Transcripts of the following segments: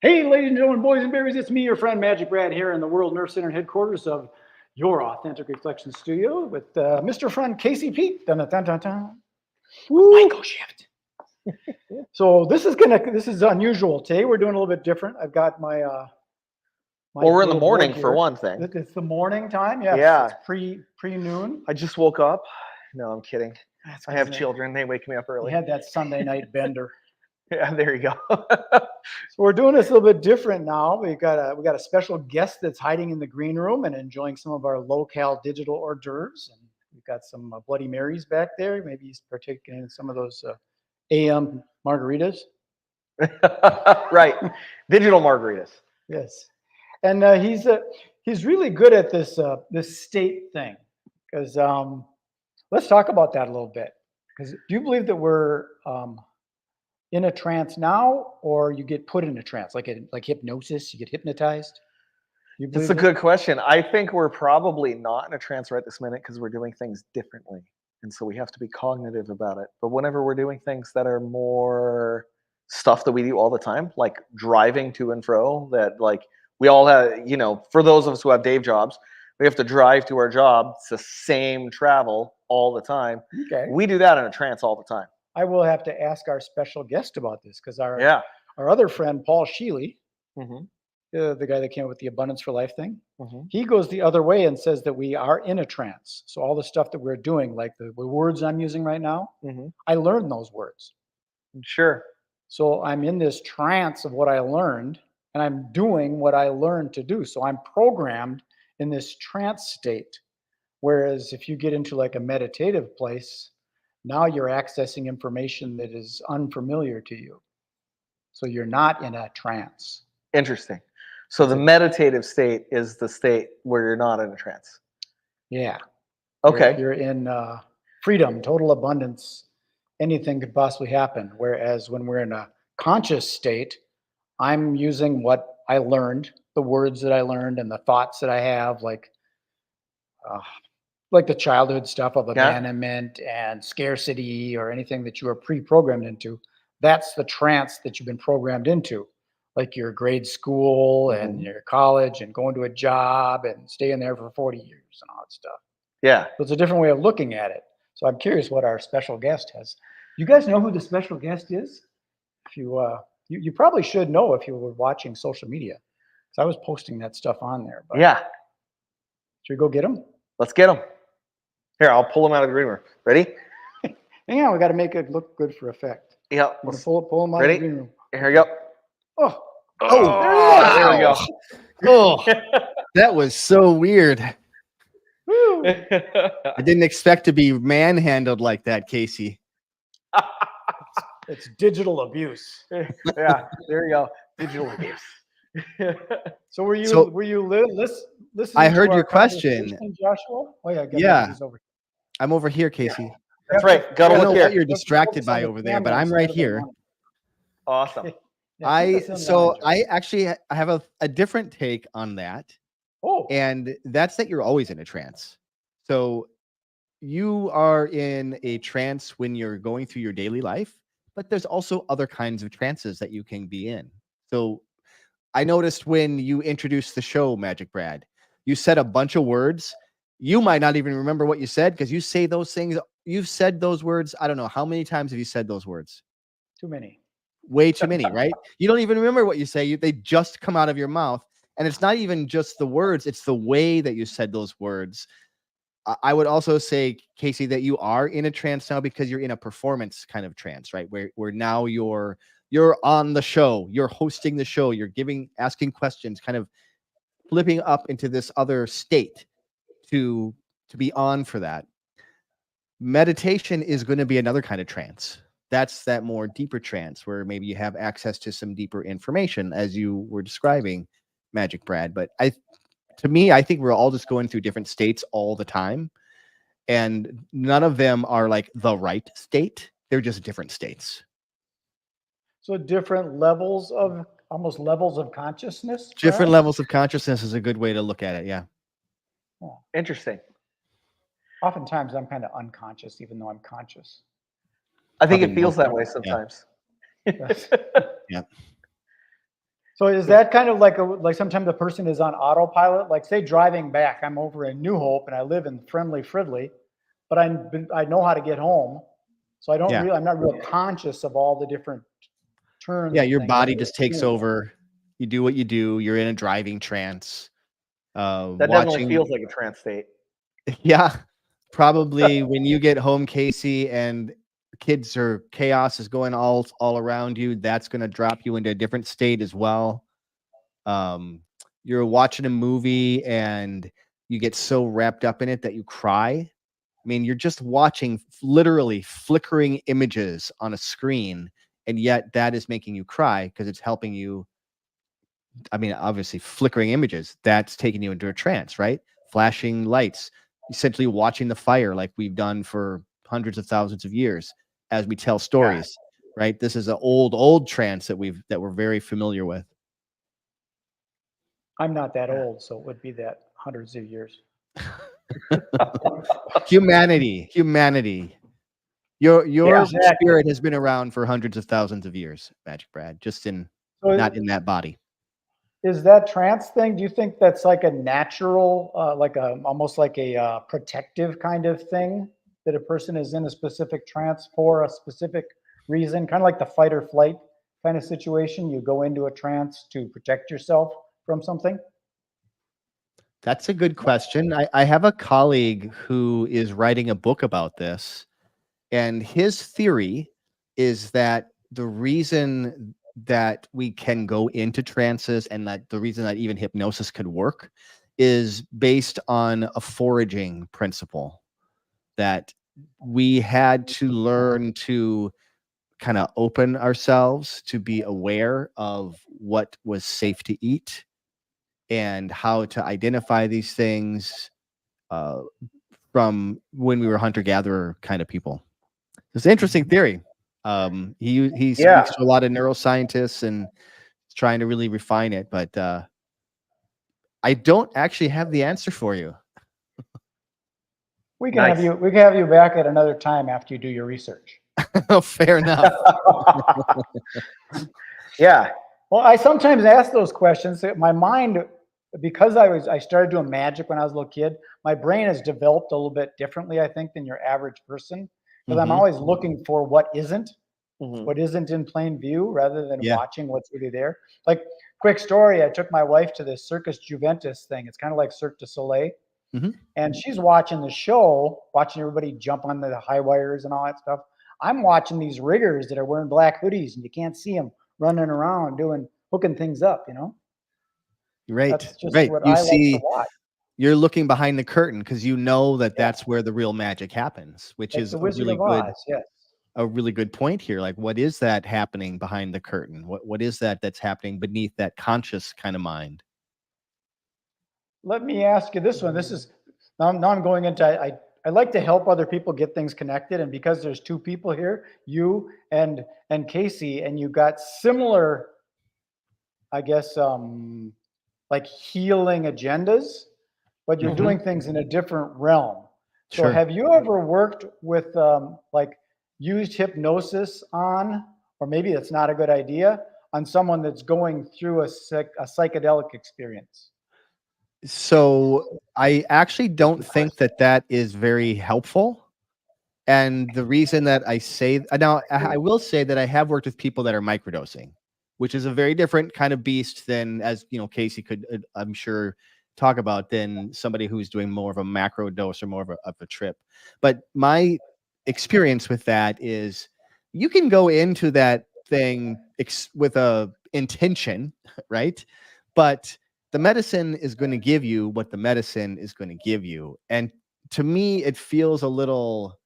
Hey, ladies and gentlemen, boys and berries, it's me, your friend Magic Brad, here in the World Nerve Center headquarters of your Authentic Reflection Studio with Mr. Friend Casey Peak. Dun, dun, dun, dun, dun. Michael Shift. So this is unusual today. We're doing a little bit different. I've got my well, we're in the morning for one thing. It's the morning time. Yes, yeah, it's pre-noon. I just woke up. No, I'm kidding. I have children. They wake me up early. We had that Sunday night bender. Yeah, there you go. So we're doing this a little bit different now. We got a special guest that's hiding in the green room and enjoying some of our low-cal digital hors d'oeuvres. And we've got some Bloody Marys back there. Maybe he's partaking in some of those AM margaritas. Right, digital margaritas. Yes, and he's really good at this state thing. Because let's talk about that a little bit. Because do you believe that we're in a trance now, or you get put in a trance, like hypnosis? You get hypnotized? That's a good question. I think we're probably not in a trance right this minute because we're doing things differently, and so we have to be cognitive about it. But whenever we're doing things that are more stuff that we do all the time, like driving to and fro, that like we all have, for those of us who have day jobs, we have to drive to our job. It's the same travel all the time. Okay. We do that in a trance all the time. I will have to ask our special guest about this because our other friend, Paul Sheely, the guy that came up with the Abundance for Life thing, he goes the other way and says that we are in a trance. So all the stuff that we're doing, like the words I'm using right now, I learned those words. Sure. So I'm in this trance of what I learned, and I'm doing what I learned to do. So I'm programmed in this trance state. Whereas if you get into like a meditative place, now you're accessing information that is unfamiliar to you. So you're not in a trance. Interesting. So the meditative state is the state where you're not in a trance. Yeah. Okay. You're in freedom, total abundance. Anything could possibly happen. Whereas when we're in a conscious state, I'm using what I learned, the words that I learned and the thoughts that I have, like the childhood stuff of abandonment and scarcity or anything that you are pre-programmed into. That's the trance that you've been programmed into, like your grade school and your college and going to a job and staying there for 40 years and all that stuff. Yeah. So it's a different way of looking at it. So I'm curious what our special guest has. You guys know who the special guest is? If you probably should know if you were watching social media, because I was posting that stuff on there. But yeah. Should we go get him? Let's get him. Here, I'll pull him out of the green room. Ready? Hang on, we got to make it look good for effect. Yeah. I'm gonna pull him out of the green room. Here we go. There we go. Oh, that was so weird. I didn't expect to be manhandled like that, Casey. It's digital abuse. Yeah, there you go. Digital abuse. So were you listening? I heard your question, Joshua. Oh yeah. Yeah. I'm over here, Casey. Yeah. That's right. Gotta look here. What you're distracted by over there, but I'm right here. Awesome. I actually have a different take on that. Oh. And that's that you're always in a trance. So you are in a trance when you're going through your daily life, but there's also other kinds of trances that you can be in. So I noticed when you introduced the show, Magic Brad, you said a bunch of words. You might not even remember what you said because you say those things. You've said those words. I don't know. How many times have you said those words? Too many. Way too many, right? You don't even remember what you say. They just come out of your mouth. And it's not even just the words. It's the way that you said those words. I would also say, Casey, that you are in a trance now because you're in a performance kind of trance, right? Where now you're on the show, you're hosting the show, you're asking questions, kind of flipping up into this other state to be on for that. Meditation is going to be another kind of trance. That's that more deeper trance where maybe you have access to some deeper information, as you were describing, Magic Brad. But to me, I think we're all just going through different states all the time. And none of them are like the right state. They're just different states. So different levels of consciousness? Different levels of consciousness is a good way to look at it. Yeah. Oh. Interesting. Oftentimes I'm kind of unconscious, even though I'm conscious. I think it feels that way sometimes. Yeah. So So is that kind of like sometimes the person is on autopilot? Like say driving back, I'm over in New Hope and I live in Friendly Fridley, but I know how to get home, so Yeah. I'm not real conscious of all the different turns. Yeah, and your things. I'm body just just takes doing it. over. You do what you do. You're in a driving trance. That definitely Watching. feels like a trance state. Yeah, probably when you get home, Casey, and kids or chaos is going all around you, that's going to drop you into a different state as well. You're watching a movie and you get so wrapped up in it that you cry. I mean, you're just watching literally flickering images on a screen, and yet that is making you cry because it's helping you. I mean, obviously, flickering images, that's taking you into a trance, right? Flashing lights, essentially watching the fire like we've done for hundreds of thousands of years as we tell stories, right? This is an old trance that we're very familiar with. I'm not that old, so it would be that hundreds of years. Humanity. Your Yeah, exactly. spirit has been around for hundreds of thousands of years, Magic Brad, just So not in that body. is that trance thing? Do you think that's like a natural, almost like a protective kind of thing that a person is in a specific trance for a specific reason, kind of like the fight or flight kind of situation? You go into a trance to protect yourself from something. That's a good question. I have a colleague who is writing a book about this, and his theory is that the reason that we can go into trances and that the reason that even hypnosis could work is based on a foraging principle, that we had to learn to kind of open ourselves to be aware of what was safe to eat and how to identify these things uh, from when we were hunter-gatherer kind of people. It's an interesting theory. He Yeah. speaks to a lot of neuroscientists and is trying to really refine it, but I don't actually have the answer for you. We can Nice. have you back at another time after you do your research. Fair enough. Yeah. Well, I sometimes ask those questions. My mind, because I started doing magic when I was a little kid, my brain has developed a little bit differently, I think, than your average person. Because I'm Mhm. always looking for what isn't Mhm. in plain view rather than Yeah. watching what's really there. Like, quick story, I took my wife to this Circus Juventus thing. It's kind of like Cirque du Soleil. Mhm. And she's watching the show, watching everybody jump on the high wires and all that stuff. I'm watching these riggers that are wearing black hoodies and you can't see them running around hooking things up, Right. That's just Right. what You I like to see, watch. you're looking behind the curtain because you know that Yeah. that's where the real magic happens, which Like is the Wizard of Oz, yes. a really good point here. Like, what is that happening behind the curtain? What is that that's happening beneath that conscious kind of mind? Let me ask you this one. This is now I'm going into I like to help other people get things connected, and because there's two people here, you and Casey, and you got similar, I guess, like healing agendas, but you're Mhm. doing things in a different realm. So Sure. have you ever worked with like used hypnosis on, or maybe it's not a good idea, on someone that's going through a psychedelic experience? So I actually don't think that that is very helpful. And the reason that I say now, I will say that I have worked with people that are microdosing, which is a very different kind of beast than, as you know, Casey could, I'm sure, talk about, than somebody who's doing more of a macro dose or more of a trip. But my experience with that is you can go into that thing with a intention, right? But the medicine is going to give you what the medicine is going to give you. And to me, it feels a little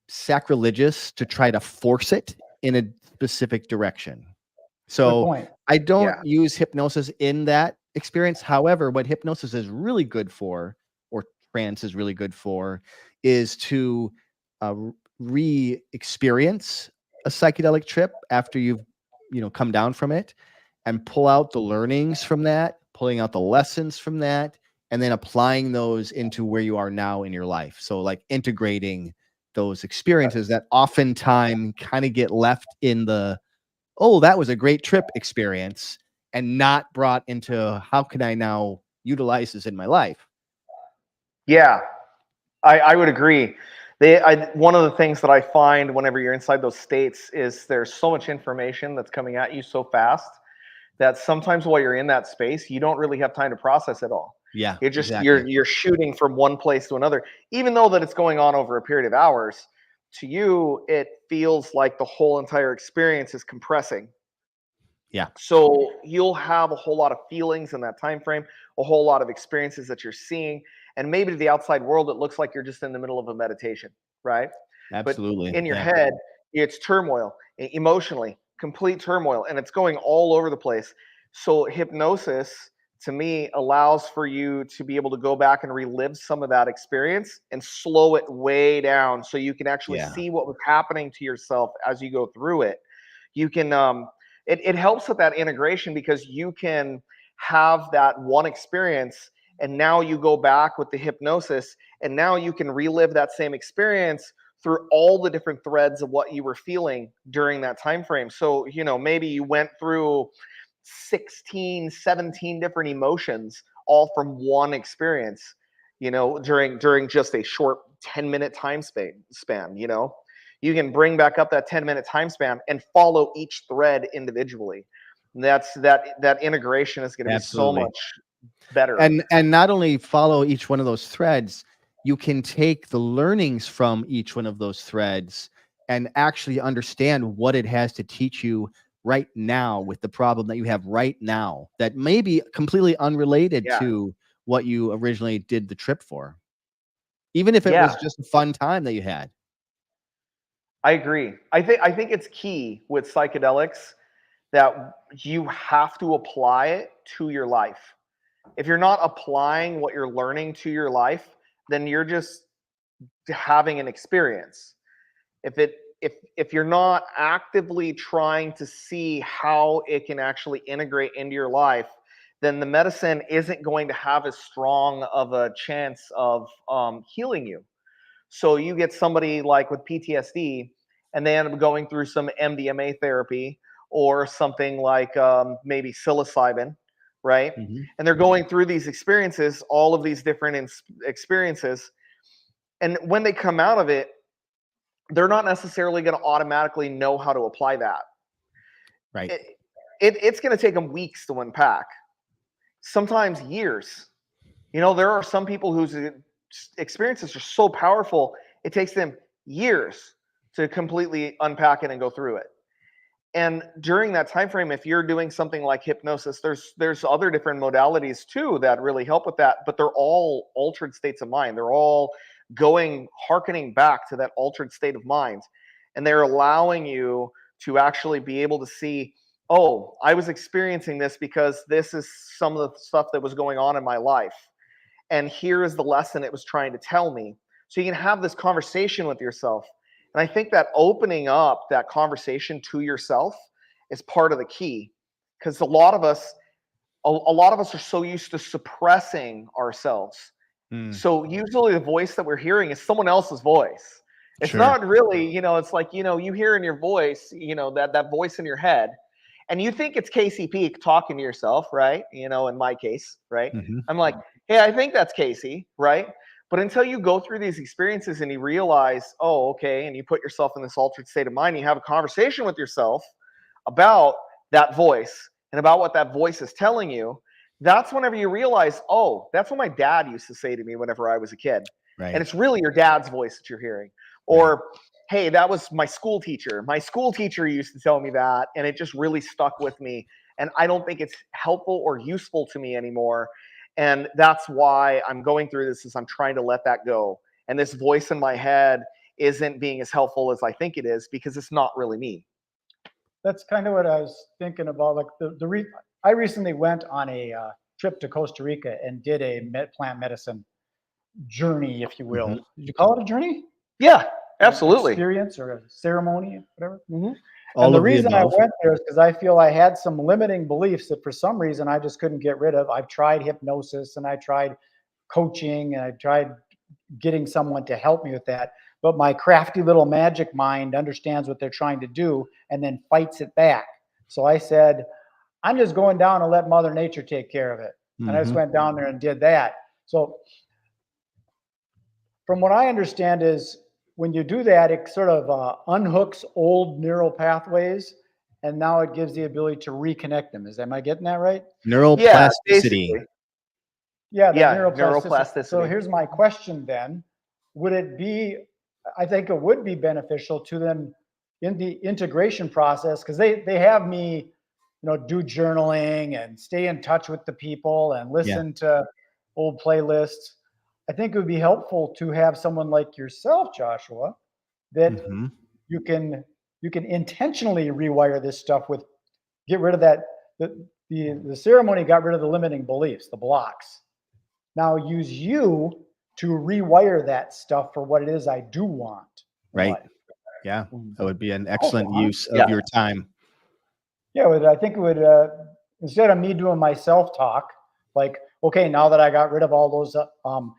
sacrilegious to try to force it in a specific direction. Good So point. I don't Yeah. use hypnosis in that experience. However, what hypnosis is really good for, or trance is really good for, is to re-experience a psychedelic trip after you've come down from it, and pull out the learnings from that, pulling out the lessons from that, and then applying those into where you are now in your life. So like integrating those experiences that oftentimes kind of get left in the, oh, that was a great trip experience, and not brought into how can I now utilize this in my life? Yeah, I would agree. One of the things that I find whenever you're inside those states is there's so much information that's coming at you so fast that sometimes while you're in that space, you don't really have time to process it all. Yeah, You're just exactly. you're shooting from one place to another, even though that it's going on over a period of hours. To you, it feels like the whole entire experience is compressing. Yeah, So you'll have a whole lot of feelings in that time frame, a whole lot of experiences that you're seeing, and maybe to the outside world, it looks like you're just in the middle of a meditation, right? But absolutely. in your Yeah, head, it's turmoil, emotionally, complete turmoil, and it's going all over the place. So hypnosis, to me, allows for you to be able to go back and relive some of that experience and slow it way down so you can actually yeah, see what was happening to yourself as you go through it. You can it helps with that integration because you can have that one experience and now you go back with the hypnosis and now you can relive that same experience through all the different threads of what you were feeling during that time frame. So, maybe you went through 16, 17 different emotions all from one experience, during just a short 10-minute time span. You can bring back up that 10-minute time span and follow each thread individually. And that integration is going to be so absolutely. much better. And not only follow each one of those threads, you can take the learnings from each one of those threads and actually understand what it has to teach you right now with the problem that you have right now that may be completely unrelated Yeah. to what you originally did the trip for, even if it Yeah, was just a fun time that you had. I agree. I think it's key with psychedelics that you have to apply it to your life. If you're not applying what you're learning to your life, then you're just having an experience. If you're not actively trying to see how it can actually integrate into your life, then the medicine isn't going to have as strong of a chance of healing you. So you get somebody like with PTSD, and they end up going through some MDMA therapy or something like maybe psilocybin, right? Mhm. And they're going through these experiences, all of these different experiences, and when they come out of it, they're not necessarily going to automatically know how to apply that. Right. It's going to take them weeks to unpack, sometimes years. There are some people whose experiences are so powerful, it takes them years to completely unpack it and go through it. And during that time frame, if you're doing something like hypnosis, there's other different modalities too that really help with that, but they're all altered states of mind. They're all harkening back to that altered state of mind. And they're allowing you to actually be able to see, oh, I was experiencing this because this is some of the stuff that was going on in my life. And here is the lesson it was trying to tell me. So you can have this conversation with yourself. And I think that opening up that conversation to yourself is part of the key, because a lot of us are so used to suppressing ourselves. Mm, So usually the voice that we're hearing is someone else's voice. It's sure. not really, it's like, you hear in your voice, that voice in your head, and you think it's Casey Peak talking to yourself, right? In my case, right? Mhm. I'm like, hey, I think that's Casey, right? But until you go through these experiences and you realize, oh, okay, and you put yourself in this altered state of mind, you have a conversation with yourself about that voice and about what that voice is telling you, that's whenever you realize, oh, that's what my dad used to say to me whenever I was a kid. And Right. it's really your dad's voice that you're hearing. Right. Or, hey, that was my school teacher. My school teacher used to tell me that, and it just really stuck with me. And I don't think it's helpful or useful to me anymore. And that's why I'm going through this, is I'm trying to let that go. And this voice in my head isn't being as helpful as I think it is, because it's not really me. That's kind of what I was thinking about. Like I recently went on a trip to Costa Rica and did a plant medicine journey, if you will. Mhm. Did you call it a journey? Yeah, An absolutely. experience or a ceremony, whatever. Hmm. And All the of the reason I above. went there is because I feel I had some limiting beliefs that for some reason I just couldn't get rid of. I've tried hypnosis and I tried coaching and I tried getting someone to help me with that. But my crafty little magic mind understands what they're trying to do and then fights it back. So I said, I'm just going down and let Mother Nature take care of it. And I just Mhm. went down there and did that. So from what I understand is when you do that, it sort of unhooks old neural pathways, and now it gives the ability to reconnect them. Am I getting that right? Yeah, Neuroplasticity. basically. Yeah, the Yeah, neuroplasticity. So neuroplasticity. here's my question then. Would it be, I think it would be beneficial to them in the integration process, because they have me, do journaling and stay in touch with the people and Yeah. listen to old playlists. I think it would be helpful to have someone like yourself, Joshua, that Mhm. you can intentionally rewire this stuff with, get rid of that. The ceremony got rid of the limiting beliefs, the blocks. Now use you to rewire that stuff for what it is I do want in Right. life. Yeah. Mm. That would be an Powerful, excellent huh? use of Yeah. your time. Yeah, I think it would, instead of me doing my self-talk, like, okay, now that I got rid of all those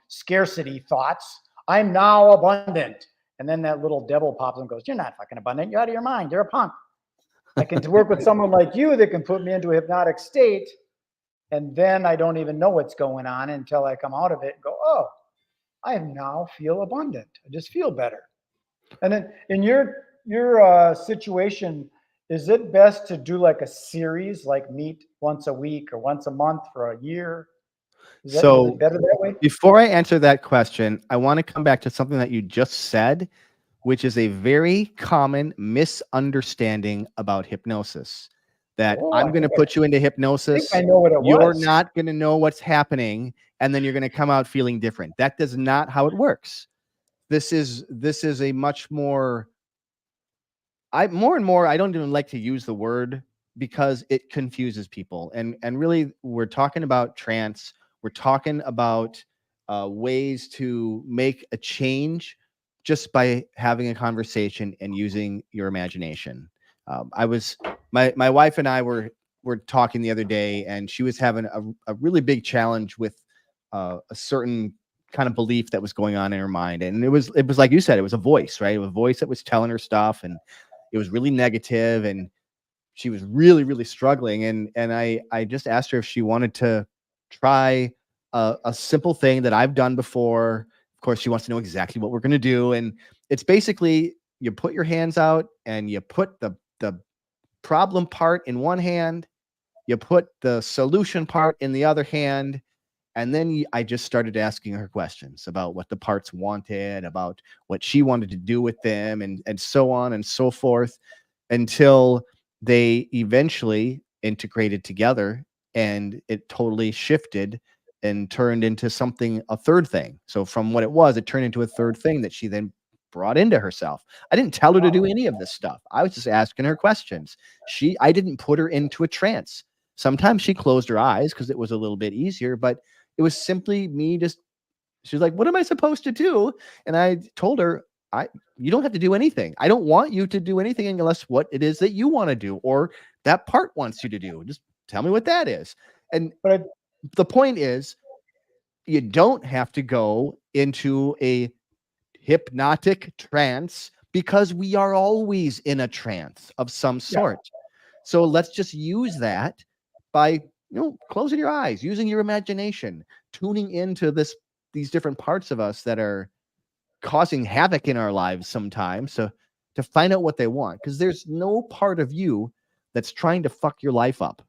scarcity thoughts, I'm now abundant. And then that little devil pops and goes, you're not fucking abundant. You're out of your mind. You're a punk. I can work with someone like you that can put me into a hypnotic state. And then I don't even know what's going on until I come out of it and go, oh, I now feel abundant. I just feel better. And then in your situation, is it best to do like a series, like meet once a week or once a month for a year? Is So it better that way? before I answer that question, I want to come back to something that you just said, which is a very common misunderstanding about hypnosis. That Oh, I'm going to put you into I think hypnosis, I know what it you're was. not going to know what's happening, and then you're going to come out feeling different. That does not how it works. This is a much more more and more I don't even like to use the word because it confuses people. And really we're talking about trance. We're talking about ways to make a change just by having a conversation and using your imagination. I was my wife and I were talking the other day, and she was having a really big challenge with a certain kind of belief that was going on in her mind. And it was like you said, it was a voice, right? It was a voice that was telling her stuff, and it was really negative, and she was really, really struggling. And I just asked her if she wanted to try a simple thing that I've done before. Of course, she wants to know exactly what we're going to do. And it's basically you put your hands out and you put the problem part in one hand, you put the solution part in the other hand, and then I just started asking her questions about what the parts wanted, about what she wanted to do with them, and so on and so forth, until they eventually integrated together, and it totally shifted and turned into a third thing. So from what it was, it turned into a third thing that she then brought into herself. I didn't tell her to do any of this stuff. I was just asking her questions. I didn't put her into a trance. Sometimes she closed her eyes because it was a little bit easier, but it was simply me she was like, what am I supposed to do? And I told her, you don't have to do anything. I don't want you to do anything unless what it is that you want to do or that part wants you to do. Just tell me what that is. And But the point is, you don't have to go into a hypnotic trance because we are always in a trance of some sort. So let's just use that by closing your eyes, using your imagination, tuning into these different parts of us that are causing havoc in our lives sometimes, to find out what they want, because there's no part of you that's trying to fuck your life up.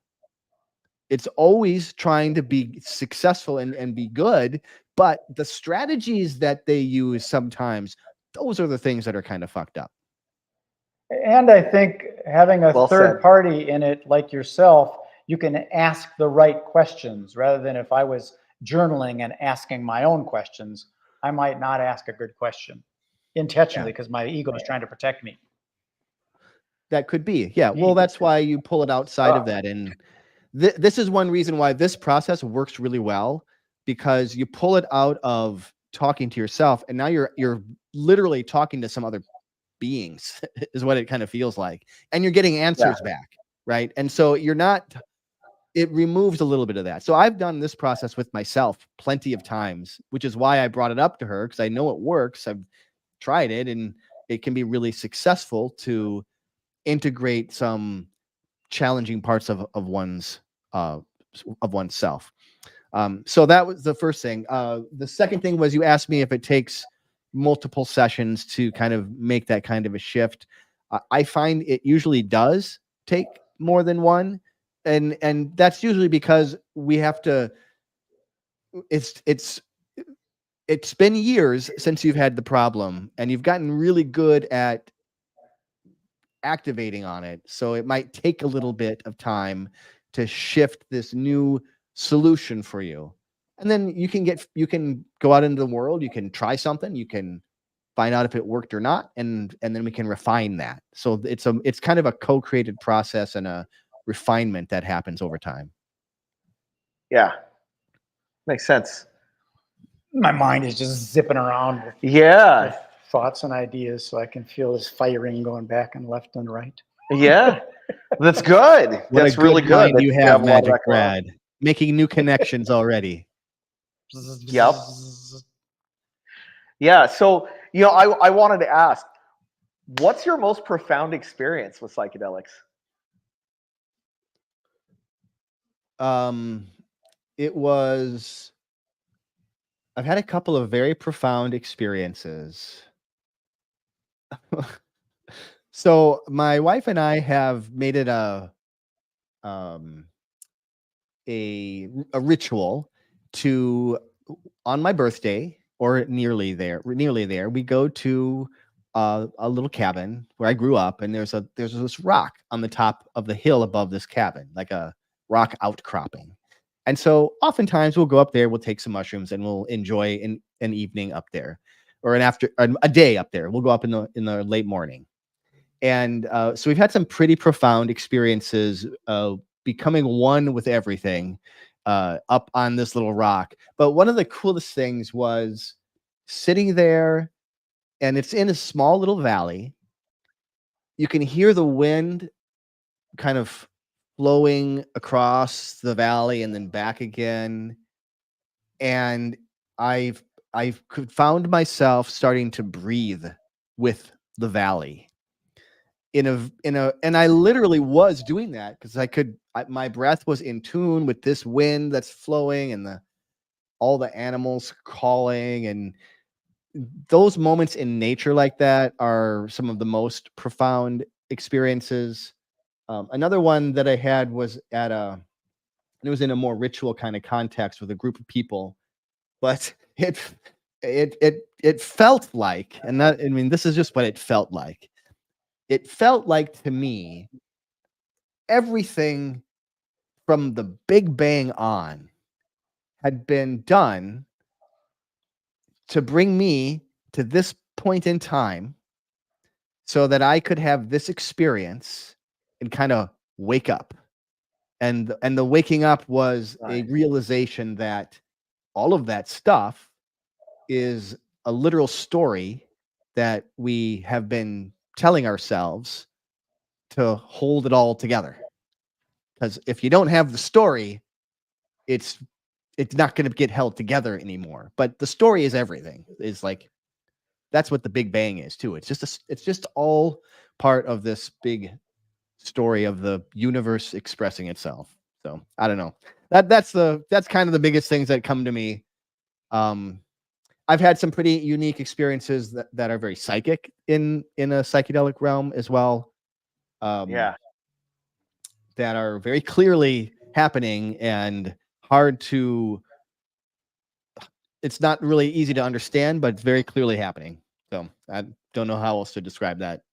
It's always trying to be successful and be good, but the strategies that they use sometimes, those are the things that are kind of fucked up. And I think having a Well third said. party in it, like yourself, you can ask the right questions rather than if I was journaling and asking my own questions, I might not ask a good question intentionally because my ego is trying to protect me. That could be. Yeah. Well, that's why you pull it outside of that. And this is one reason why this process works really well, because you pull it out of talking to yourself, and now you're literally talking to some other beings is what it kind of feels like. And you're getting answers back. Right. And so it removes a little bit of that. So I've done this process with myself plenty of times, which is why I brought it up to her, because I know it works. I've tried it, and it can be really successful to integrate some challenging parts of oneself. So that was the first thing. The second thing was you asked me if it takes multiple sessions to kind of make that kind of a shift. I find it usually does take more than one, and that's usually because we have to. It's been years since you've had the problem, and you've gotten really good at activating on it. So it might take a little bit of time to shift this new solution for you. And then you can go out into the world, you can try something, you can find out if it worked or not, and then we can refine that. So it's kind of a co-created process and a refinement that happens over time. Yeah. Makes sense. My mind is just zipping around with Yeah. thoughts and ideas, so I can feel this firing going back and left and right. Yeah. That's good. What That's a really good good. mind that you have have, a lot of Magic that going on. Brad. Making new connections already. Yep. Yeah. So, I wanted to ask, what's your most profound experience with psychedelics? It was, I've had a couple of very profound experiences. So my wife and I have made it a ritual to, on my birthday or nearly there, we go to a little cabin where I grew up, and there's this rock on the top of the hill above this cabin, like a rock outcropping. And so oftentimes we'll go up there, we'll take some mushrooms, and we'll enjoy an evening up there, or a day up there. We'll go up in the late morning. And so we've had some pretty profound experiences becoming one with everything up on this little rock. But one of the coolest things was sitting there, and it's in a small little valley. You can hear the wind kind of flowing across the valley and then back again. And I've found myself starting to breathe with the valley and I literally was doing that because my breath was in tune with this wind that's flowing and all the animals calling. And those moments in nature like that are some of the most profound experiences. Another one that I had was it was in a more ritual kind of context with a group of people, but it felt like, and that, I mean, this is just what it felt like. It felt like to me, everything from the Big Bang on had been done to bring me to this point in time so that I could have this experience and kind of wake up. And the waking up was a realization that all of that stuff is a literal story that we have been telling ourselves to hold it all together. Because if you don't have the story, it's not going to get held together anymore. But the story is everything. Is like, that's what the Big Bang is too. It's just all part of this big story of the universe expressing itself. So I don't know. That's kind of the biggest things that come to me. I've had some pretty unique experiences that are very psychic in a psychedelic realm as well. Yeah. That are very clearly happening and hard to, it's not really easy to understand, but it's very clearly happening. So I don't know how else to describe that.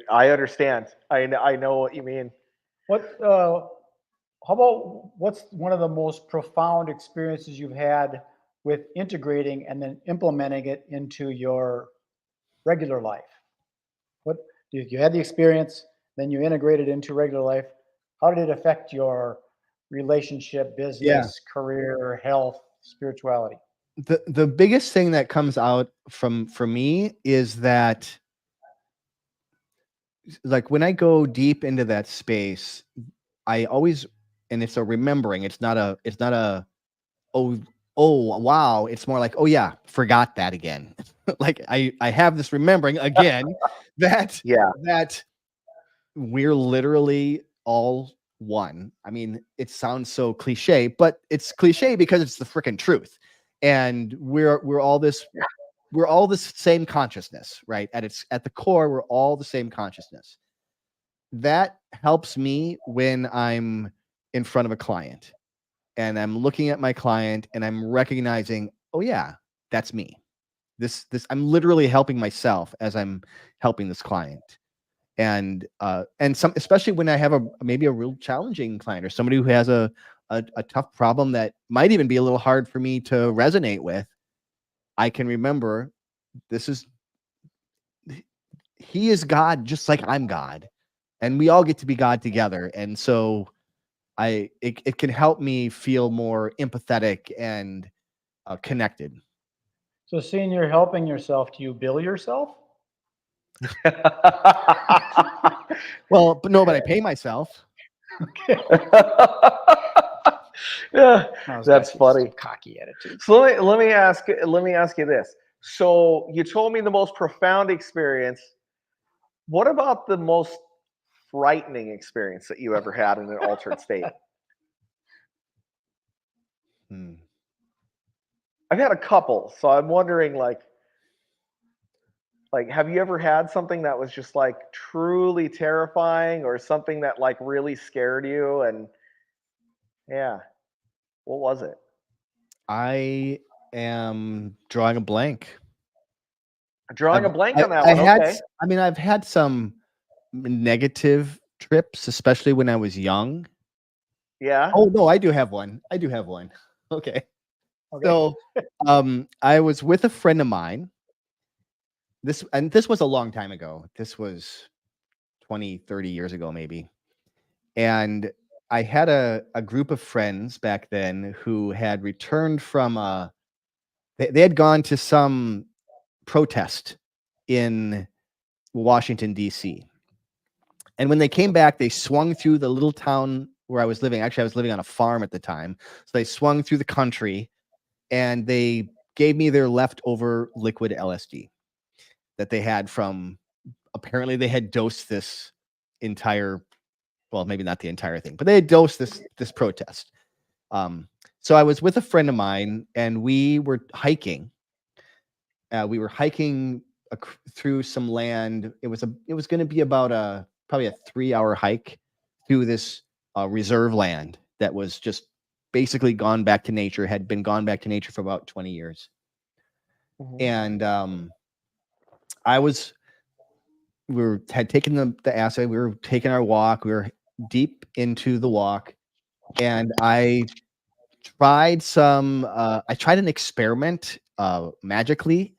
I understand. I know what you mean. How about what's one of the most profound experiences you've had with integrating and then implementing it into your regular life? What you had the experience, then you integrated into regular life. How did it affect your relationship, business, career, health, spirituality? The biggest thing that comes out for me is that, like, when I go deep into that space, I always, and it's a remembering. It's not a oh wow. It's more like, oh yeah, forgot that again. Like I have this remembering again that Yeah. that we're literally all one. I mean, it sounds so cliche, but it's cliche because it's the freaking truth. And we're all this same consciousness, right? At the core, we're all the same consciousness. That helps me when I'm in front of a client and I'm looking at my client and I'm recognizing, oh yeah, that's me. This I'm literally helping myself as I'm helping this client. And some, especially when I have maybe a real challenging client or somebody who has a tough problem that might even be a little hard for me to resonate with, I can remember he is God just like I'm God, and we all get to be God together. And so it can help me feel more empathetic and connected. So seeing you're helping yourself, do you bill yourself? Well, but no, but I pay myself. Yeah, No, that's funny. Cocky attitude. So let me ask you this. So you told me the most profound experience. What about the most frightening experience that you ever had in an altered state? I've had a couple, so I'm wondering, like, have you ever had something that was just like truly terrifying, or something that like really scared you? And yeah, what was it? I am drawing a blank. Drawing a blank on that one. Okay. I mean, I've had some negative trips, especially when I was young. Yeah. Oh no, I do have one. Okay. So, I was with a friend of mine. This was a long time ago. This was 20, 30 years ago, maybe. And I had a group of friends back then who had returned from they had gone to some protest in Washington, D.C. And when they came back, they swung through the little town where I was living. Actually, I was living on a farm at the time. So they swung through the country and they gave me their leftover liquid LSD that they had from, apparently they had dosed this entire, well, maybe not the entire thing, but they had dosed this protest. So I was with a friend of mine and we were hiking. Through some land. It was going to be about probably a 3-hour hike through this reserve land that was just basically gone back to nature, had been gone back to nature for about 20 years. And we had taken the acid, we were taking our walk, we were deep into the walk, and I tried an experiment magically.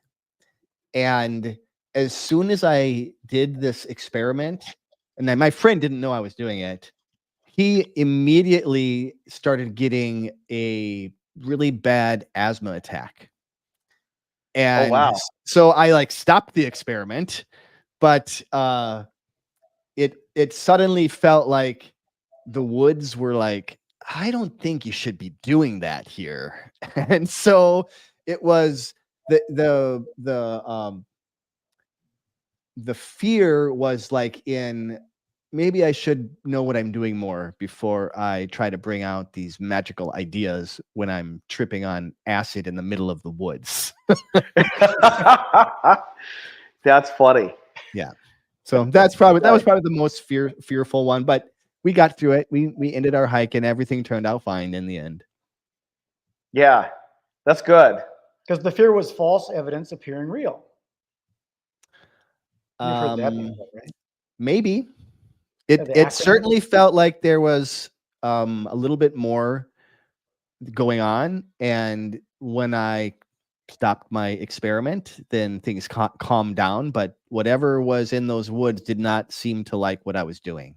And as soon as I did this experiment, and then my friend didn't know I was doing it, he immediately started getting a really bad asthma attack. And wow. So I like stopped the experiment, but it suddenly felt like the woods were like, I don't think you should be doing that here. And so it was the fear was like, in maybe I should know what I'm doing more before I try to bring out these magical ideas when I'm tripping on acid in the middle of the woods. That's funny. Yeah. So that was probably the most fearful one, but we got through it. We ended our hike and everything turned out fine in the end. Yeah, that's good. Because the fear was false evidence appearing real. You've heard that before, right? Maybe. It certainly felt like there was a little bit more going on, and when I stopped my experiment, then things calmed down, but whatever was in those woods did not seem to like what I was doing.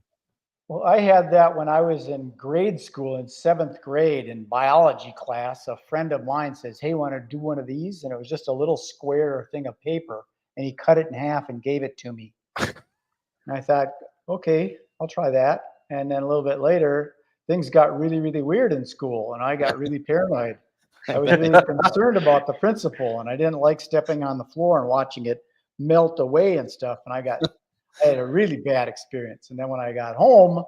Well, I had that when I was in grade school in 7th grade in biology class. A friend of mine says, hey, want to do one of these? And it was just a little square thing of paper, and he cut it in half and gave it to me. And I thought, okay, I'll try that. And then a little bit later, things got really, really weird in school, and I got really paranoid. I was really concerned about the principal, and I didn't like stepping on the floor and watching it melt away and stuff. And I had a really bad experience. And then when I got home,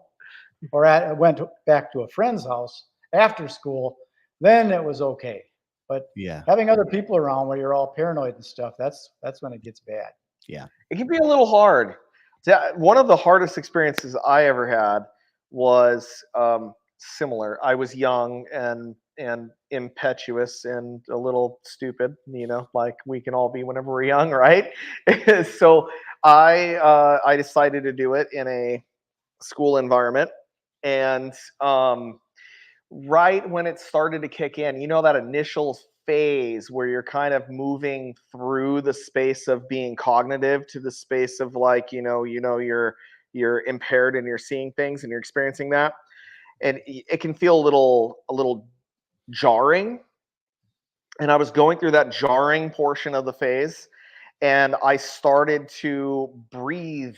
or went back to a friend's house after school, then it was okay. But Yeah. having other people around where you're all paranoid and stuff, that's when it gets bad. Yeah. It can be a little hard. One of the hardest experiences I ever had was similar. I was young and impetuous and a little stupid, like we can all be whenever we're young, right? So I decided to do it in a school environment, and right when it started to kick in, that initial phase where you're kind of moving through the space of being cognitive to the space of like, you're impaired and you're seeing things and you're experiencing that. And it can feel a little jarring. And I was going through that jarring portion of the phase, and I started to breathe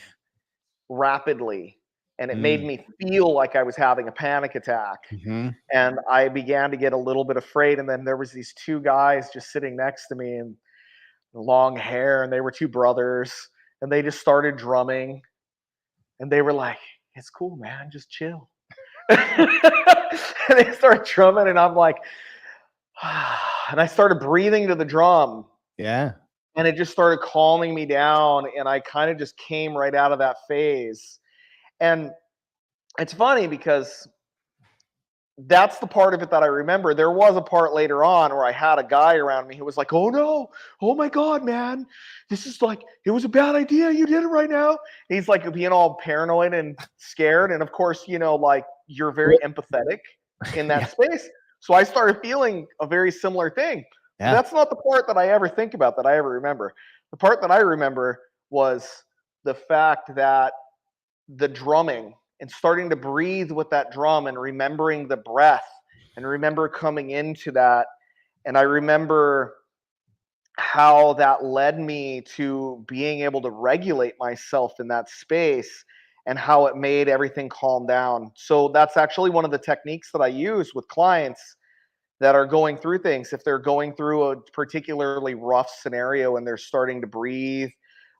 rapidly, and it made Mm. me feel like I was having a panic attack. Mm-hmm. And I began to get a little bit afraid. And then there was these two guys just sitting next to me, and long hair, and they were two brothers, and they just started drumming, and they were like, "It's cool, man, just chill." And they started drumming, and I'm like, and I started breathing to the drum, Yeah. and it just started calming me down, and I kind of just came right out of that phase. And it's funny because that's the part of it that I remember. There was a part later on where I had a guy around me who was like, "Oh no, oh my God, man, this is like, it was a bad idea. You did it right now." And he's like being all paranoid and scared. And of course, like you're very empathetic in that Yeah. space. So I started feeling a very similar thing. But Yeah. that's not the part that I ever think about, that I ever remember. The part that I remember was the fact that the drumming and starting to breathe with that drum and remembering the breath and remember coming into that. And I remember how that led me to being able to regulate myself in that space and how it made everything calm down. So that's actually one of the techniques that I use with clients that are going through things. If they're going through a particularly rough scenario and they're starting to breathe,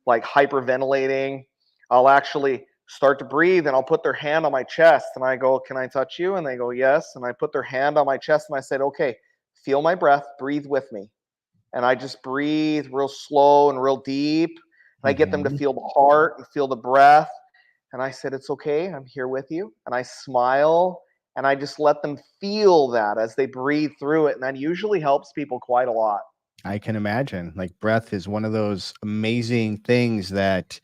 like hyperventilating, I'll actually start to breathe and I'll put their hand on my chest and I go, "Can I touch you?" And they go, "Yes." And I put their hand on my chest and I said, "Okay, feel my breath, breathe with me." And I just breathe real slow and real deep. And I get them to Mhm. feel the heart and feel the breath. And I said, "It's okay, I'm here with you." And I smile and I just let them feel that as they breathe through it. And that usually helps people quite a lot. I can imagine. Like breath is one of those amazing things that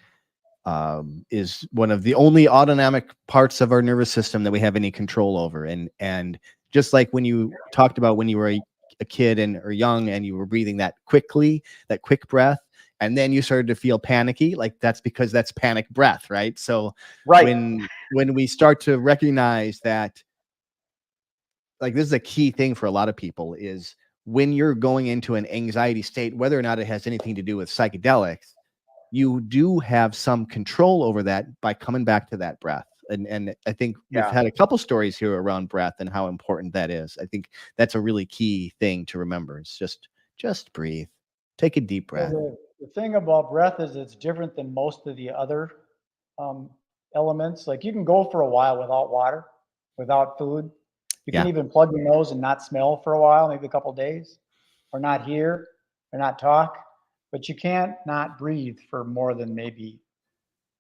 is one of the only autonomic parts of our nervous system that we have any control over. And just like when you talked about when you were a kid or young and you were breathing that quickly, that quick breath, and then you started to feel panicky, like that's because that's panic breath, right? So Right. when we start to recognize that, like this is a key thing for a lot of people, is when you're going into an anxiety state, whether or not it has anything to do with psychedelics, you do have some control over that by coming back to that breath. And I think we've Yeah. had a couple stories here around breath and how important that is. I think that's a really key thing to remember. It's just breathe. Take a deep breath. The thing about breath is it's different than most of the other um, elements. Like you can go for a while without water, without food. You can Yeah. even plug your nose and not smell for a while, maybe a couple days, or not hear, or not talk. But you can't not breathe for more than maybe,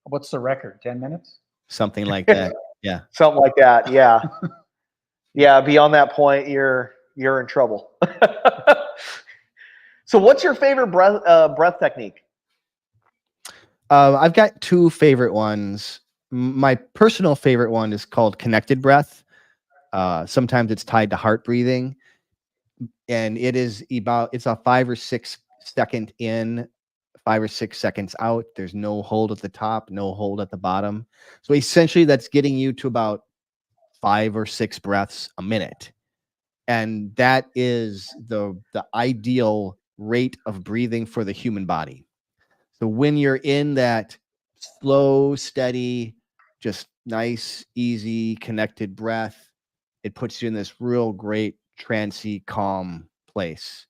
what's the record? 10 minutes? Something like that. Yeah. Something like that. Yeah. Yeah. Beyond that point, you're in trouble. So what's your favorite breath technique? I've got two favorite ones. My personal favorite one is called connected breath. Sometimes it's tied to heart breathing, and it's a 5 or 6 second in, 5 or 6 seconds out. There's no hold at the top, no hold at the bottom. So essentially that's getting you to about 5 or 6 breaths a minute. And that is the ideal rate of breathing for the human body. So when you're in that slow, steady, just nice, easy, connected breath, it puts you in this real great, trancy, calm place.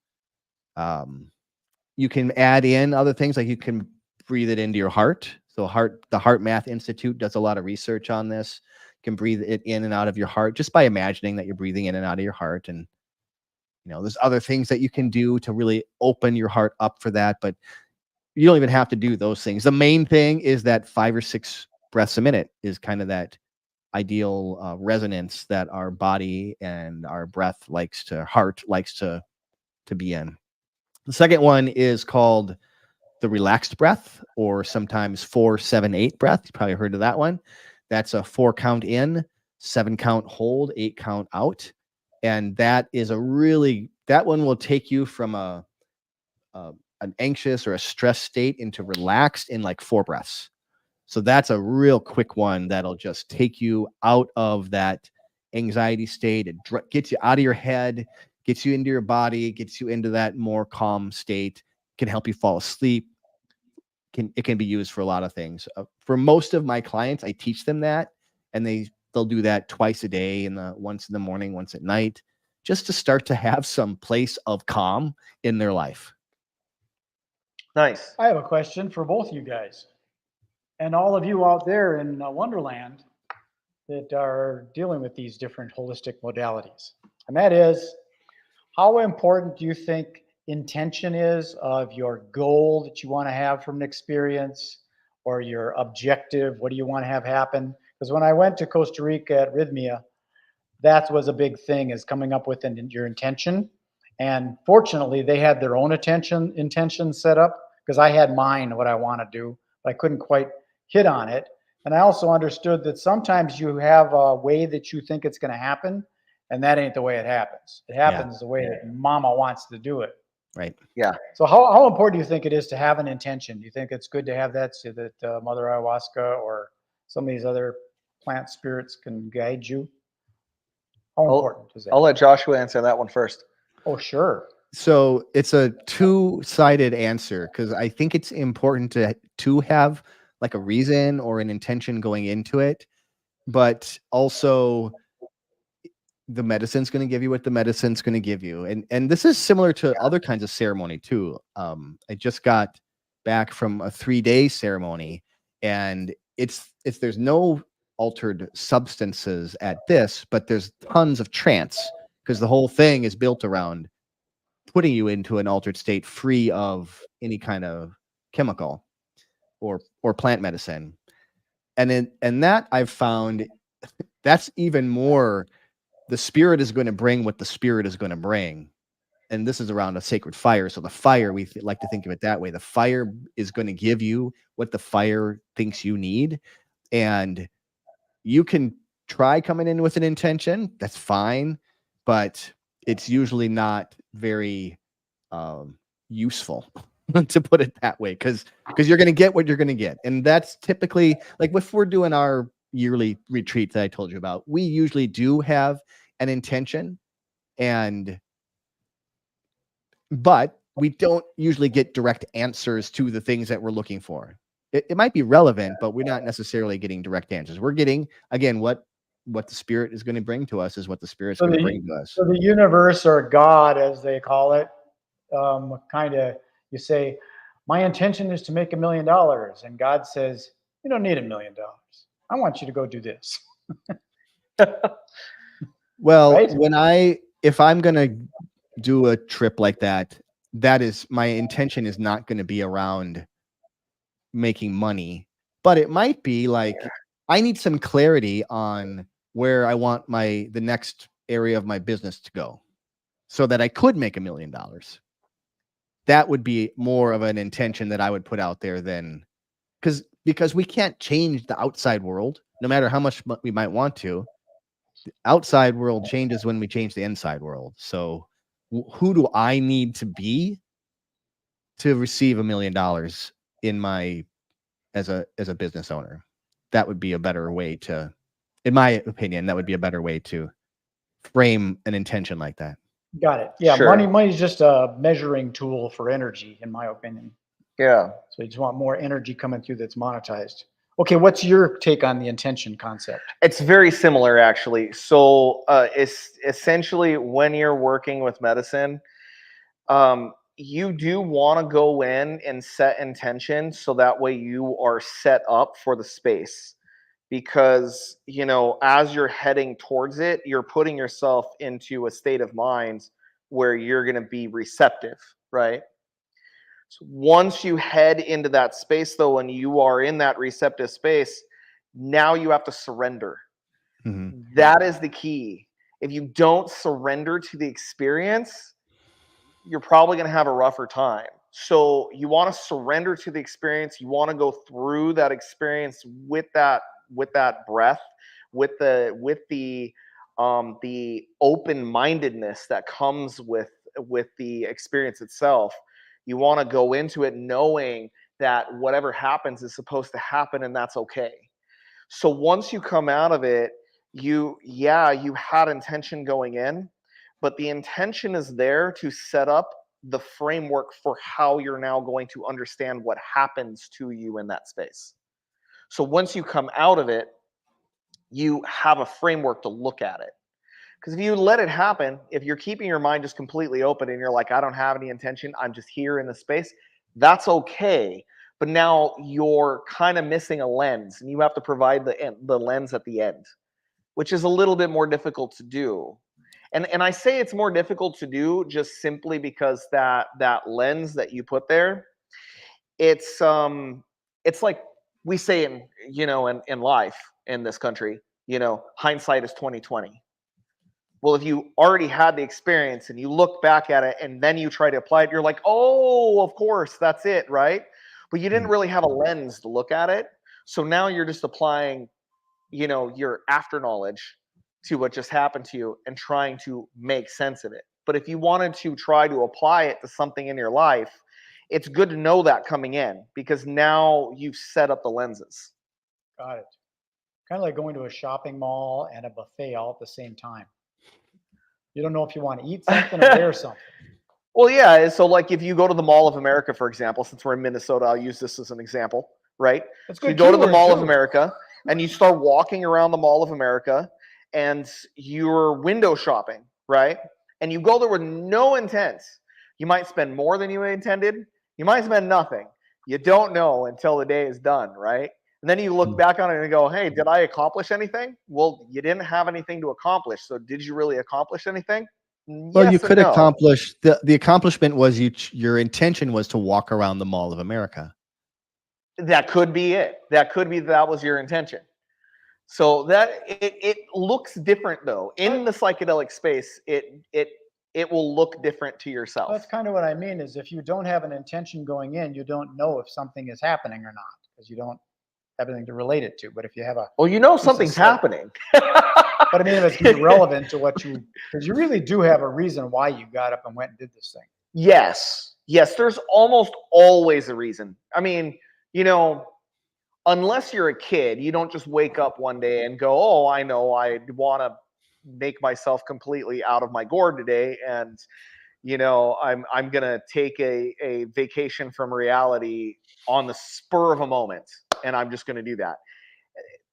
You can add in other things, like you can breathe it into your heart. So the Heart Math Institute does a lot of research on this. You can breathe it in and out of your heart just by imagining that you're breathing in and out of your heart. And, there's other things that you can do to really open your heart up for that, but you don't even have to do those things. The main thing is that 5 or 6 breaths a minute is kind of that ideal resonance that our body and our heart likes to be in. The second one is called the relaxed breath, or sometimes 4-7-8 breath. You probably heard of that one. That's a 4 count in, 7 count hold, 8 count out. And that one will take you from an anxious or a stress state into relaxed in like 4 breaths. So that's a real quick one that'll just take you out of that anxiety state. It gets you out of your head, gets you into your body, gets you into that more calm state, can help you fall asleep. It can be used for a lot of things. For most of my clients, I teach them that, and they'll do that twice a day, once in the morning, once at night, just to start to have some place of calm in their life. Nice. I have a question for both of you guys and all of you out there in Wonderland that are dealing with these different holistic modalities. And that is, how important do you think intention is of your goal that you want to have from an experience, or your objective? What do you want to have happen? Because when I went to Costa Rica at Rhythmia, that was a big thing, is coming up with your intention. And fortunately, they had their own intention set up, because I had mine, what I want to do, but I couldn't quite hit on it. And I also understood that sometimes you have a way that you think it's going to happen, and that ain't the way it happens. It happens the way that mama wants to do it. Right. Yeah. So how important do you think it is to have an intention? Do you think it's good to have that, so that Mother Ayahuasca or some of these other plant spirits can guide you? How important is that? I'll let Joshua answer that one first. Oh, sure. So it's a two-sided answer, because I think it's important to have like a reason or an intention going into it, but also the medicine's going to give you what the medicine's going to give you. And this is similar to other kinds of ceremony too. I just got back from a 3-day ceremony, and there's no altered substances at this, but there's tons of trance, because the whole thing is built around putting you into an altered state free of any kind of chemical or plant medicine. And that I've found that's even more, the spirit is going to bring what the spirit is going to bring. And this is around a sacred fire. So the fire, we like to think of it that way. The fire is going to give you what the fire thinks you need. And you can try coming in with an intention. That's fine. But it's usually not very useful to put it that way, because you're going to get what you're going to get. And that's typically, like if we're doing our yearly retreat that I told you about, we usually do have an intention, but we don't usually get direct answers to the things that we're looking for. It might be relevant, but we're not necessarily getting direct answers. We're getting, again, what the spirit is going to bring to us is what the spirit's going to bring to us. So the universe, or God, as they call it, kind of, you say, my intention is to make $1 million. And God says, you don't need $1 million. I want you to go do this. Well, right? if I'm going to do a trip like that, that is, my intention is not going to be around making money, but it might be like, I need some clarity on where I want the next area of my business to go, so that I could make $1 million. That would be more of an intention that I would put out there than, because we can't change the outside world, no matter how much we might want to. The outside world changes when we change the inside world. So who do I need to be to receive $1 million in my, as a business owner? That would be a better way to, in my opinion, that would be a better way to frame an intention like that. Got it. Yeah. Sure. Money is just a measuring tool for energy, in my opinion. Yeah. So you just want more energy coming through that's monetized. Okay. What's your take on the intention concept? It's very similar, actually. So it's essentially, when you're working with medicine, you do want to go in and set intention, so that way you are set up for the space. because, you know, as you're heading towards it, you're putting yourself into a state of mind where you're going to be receptive, right? So once you head into that space, though, and you are in that receptive space, now you have to surrender. That is the key. If you don't surrender to the experience, you're probably going to have a rougher time. So you want to surrender to the experience. You want to go through that experience with that breath, with the open-mindedness that comes with the experience itself. You want to go into it knowing that whatever happens is supposed to happen, and that's okay. So once you come out of it, you had intention going in, but the intention is there to set up the framework for how you're now going to understand what happens to you in that space. So once you come out of it, you have a framework to look at it. Because if you let it happen, if you're keeping your mind just completely open and you're like, I don't have any intention, I'm just here in the space, that's okay. But now you're kind of missing a lens, and you have to provide the lens at the end, which is a little bit more difficult to do. And I say it's more difficult to do just simply because that lens that you put there, it's like we say in life in this country, hindsight is 20/20. Well, if you already had the experience and you look back at it and then you try to apply it, you're like, oh, of course, that's it, right? But you didn't really have a lens to look at it. So now you're just applying, your after knowledge to what just happened to you and trying to make sense of it. But if you wanted to try to apply it to something in your life, it's good to know that coming in, because now you've set up the lenses. Got it. Kind of like going to a shopping mall and a buffet all at the same time. You don't know if you want to eat something or wear something. Well, yeah. So like if you go to the Mall of America, for example, since we're in Minnesota, I'll use this as an example, right? That's So you good go to the keyword, Mall of too. America and you start walking around the Mall of America and you're window shopping, right? And you go there with no intent. You might spend more than you intended. You might spend nothing. You don't know until the day is done, right? And then you look back on it and go, hey, did I accomplish anything? Well, you didn't have anything to accomplish. So did you really accomplish anything? Well, you Yes and could no. accomplish the accomplishment was your intention was to walk around the Mall of America. That could be it. That could be that was your intention. So that it looks different though. In the psychedelic space, it will look different to yourself. That's kind of what I mean is if you don't have an intention going in, you don't know if something is happening or not because you don't have anything to relate it to. But if you have a Well, something's happening. but I mean, if it's relevant to what because you really do have a reason why you got up and went and did this thing. Yes. There's almost always a reason. I mean, unless you're a kid, you don't just wake up one day and go, oh, I know I want to make myself completely out of my gourd today. And, I'm going to take a vacation from reality on the spur of a moment. And I'm just going to do that.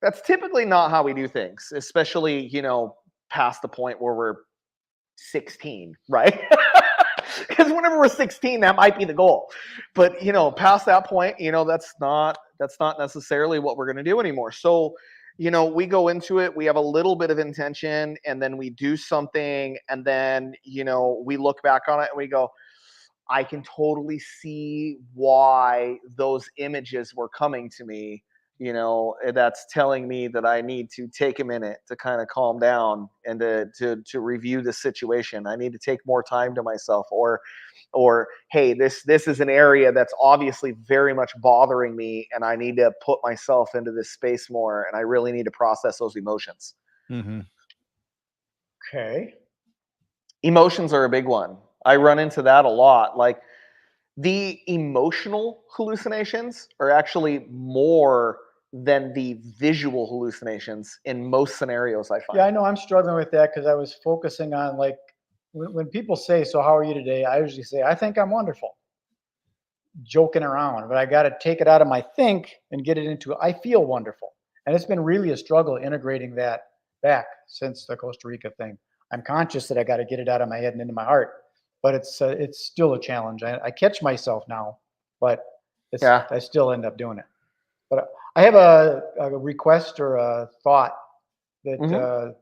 That's typically not how we do things, especially, past the point where we're 16, right? Because whenever we're 16, that might be the goal. But, past that point, that's not necessarily what we're going to do anymore. So, we go into it, we have a little bit of intention, and then we do something, and then, we look back on it and we go, I can totally see why those images were coming to me. That's telling me that I need to take a minute to kind of calm down and to review the situation. I need to take more time to myself, or hey, this is an area that's obviously very much bothering me, and I need to put myself into this space more, and I really need to process those emotions. Mm-hmm. Okay. Emotions are a big one. I run into that a lot. Like the emotional hallucinations are actually more than the visual hallucinations in most scenarios, I find. Yeah, I know I'm struggling with that because I was focusing on like when people say, so how are you today? I usually say, I think I'm wonderful. Joking around, but I got to take it out of my think and get it into I feel wonderful. And it's been really a struggle integrating that back since the Costa Rica thing. I'm conscious that I got to get it out of my head and into my heart, but it's still a challenge. I catch myself now, but I still end up doing it. But I have a request or a thought that Mhm.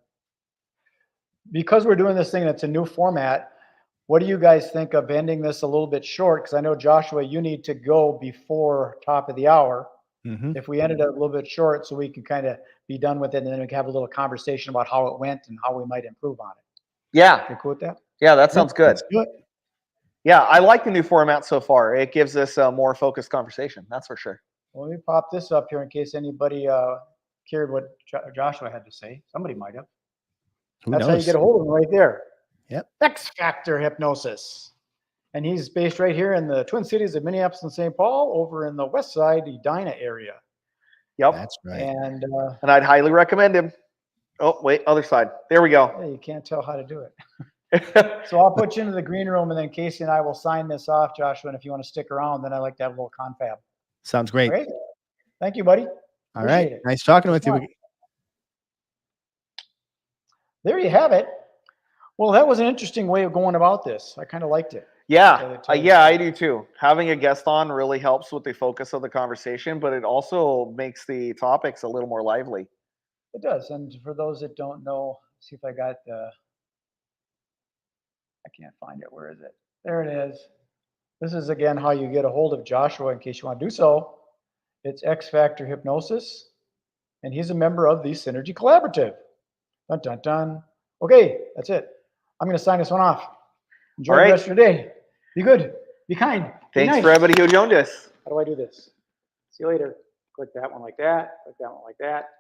because we're doing this thing that's a new format, what do you guys think of ending this a little bit short? Because I know, Joshua, you need to go before top of the hour. Mhm. If we ended it a little bit short so we can kind of be done with it, and then we can have a little conversation about how it went and how we might improve on it. Yeah. You cool with that? Yeah, that Yeah, sounds good. Let's do it. Yeah, I like the new format so far. It gives us a more focused conversation. That's for sure. Well, let me pop this up here in case anybody cared what Joshua had to say. Somebody might have. Who That's how you knows? get a hold of him right there. Yep. X Factor Hypnosis. And he's based right here in the Twin Cities of Minneapolis and St. Paul, over in the West Side Edina area. Yep. That's right. And And I'd highly recommend him. Oh, wait, other side. There we go. yeah, you can't tell how to do it. So I'll put you into the green room, and then Casey and I will sign this off, Joshua. And if you want to stick around, then I like to have a little confab. Sounds great. Great. Thank you, buddy. All right. Appreciate it. Nice talking with Fun. you. There you have it. Well, that was an interesting way of going about this. I kind of liked it. Yeah, tell you yeah, the I do too. Having a guest on really helps with the focus of the conversation, but it also makes the topics a little more lively. It does. And for those that don't know, see if I got I can't find it. Where is it? There it is. This is again how you get a hold of Joshua in case you want to do so. It's X Factor Hypnosis, and he's a member of the Synergy Collaborative. Dun dun dun. Okay, that's it. I'm going to sign this one off. Enjoy All the right. rest of your day. Be good. Be kind. Be Thanks nice. for everybody who joined us. How do I do this? See you later. Click that one like that. Click that one like that.